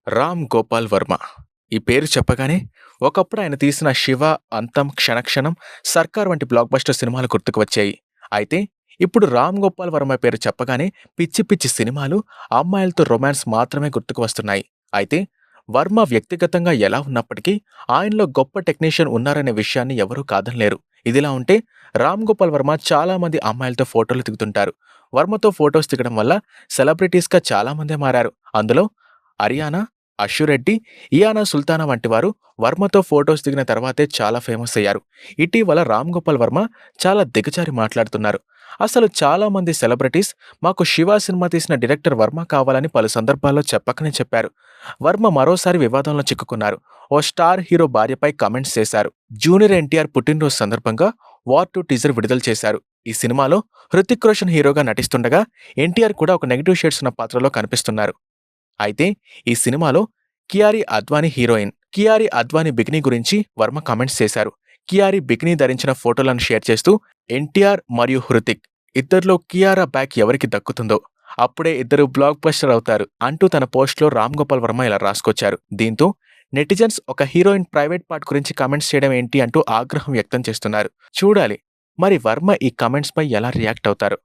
రామ్ గోపాల్ వర్మ. ఈ పేరు చెప్పగానే ఒకప్పుడు ఆయన తీసిన 'శివ', 'అంతం', 'క్షణక్షణం', 'సర్కార్' వంటి బ్లాక్ బస్టర్ సినిమాలు గుర్తుకు వచ్చాయి. అయితే ఇప్పుడు రామ్ గోపాల్ వర్మ పేరు చెప్పగానే పిచ్చి పిచ్చి సినిమాలు, అమ్మాయిలతో రొమాన్స్ మాత్రమే గుర్తుకు వస్తున్నాయి. అయితే వర్మ వ్యక్తిగతంగా ఎలా ఉన్నప్పటికీ ఆయనలో గొప్ప టెక్నీషియన్ ఉన్నారనే విషయాన్ని ఎవరూ కాదనలేరు. ఇదిలా ఉంటే రామ్ గోపాల్ వర్మ చాలా మంది అమ్మాయిలతో ఫోటోలు దిగుతుంటారు. వర్మతో ఫోటోస్ దిగడం వల్ల సెలబ్రిటీస్‌గా చాలా మందే మారారు. అందులో అరియానా, అష్యూరెడ్డి, ఇయానా సుల్తానా వంటి వారు వర్మతో ఫోటోస్ దిగిన తర్వాతే చాలా ఫేమస్ అయ్యారు. ఇటీవల రామ్ గోపాల్ వర్మ చాలా దిగజారి మాట్లాడుతున్నారు. అసలు చాలా మంది సెలబ్రిటీస్ మాకు 'శివ' సినిమా తీసిన డైరెక్టర్ వర్మ కావాలని పలు సందర్భాల్లో చెప్పకనే చెప్పారు. వర్మ మరోసారి వివాదంలో చిక్కుకున్నారు. ఓ స్టార్ హీరో భార్యపై కామెంట్స్ చేశారు. జూనియర్ ఎన్టీఆర్ పుట్టినరోజు సందర్భంగా వార్ 2 టీజర్ విడుదల చేశారు. ఈ సినిమాలో హృతిక్ రోషన్ హీరోగా నటిస్తుండగా ఎన్టీఆర్ కూడా ఒక నెగటివ్ షేడ్స్ ఉన్న పాత్రలో కనిపిస్తున్నారు. అయితే ఈ సినిమాలో కియారీ అద్వానీ హీరోయిన్. కియారీ అద్వానీ బికినీ గురించి వర్మ కామెంట్స్ చేశారు. కియారీ బికినీ ధరించిన ఫోటోలను షేర్ చేస్తూ ఎన్టీఆర్ మరియు హృతిక్ ఇద్దరిలో కియారా బ్యాక్ ఎవరికి దక్కుతుందో అప్పుడే ఇద్దరు బ్లాక్ బస్టర్ అవుతారు అంటూ తన పోస్ట్లో రామ్ గోపాల్ వర్మ ఇలా రాసుకొచ్చారు. దీంతో నెటిజన్స్ ఒక హీరోయిన్ ప్రైవేట్ పార్ట్ గురించి కామెంట్స్ చేయడం ఏంటి అంటూ ఆగ్రహం వ్యక్తం చేస్తున్నారు. చూడాలి మరి వర్మ ఈ కామెంట్స్ పై ఎలా రియాక్ట్ అవుతారు.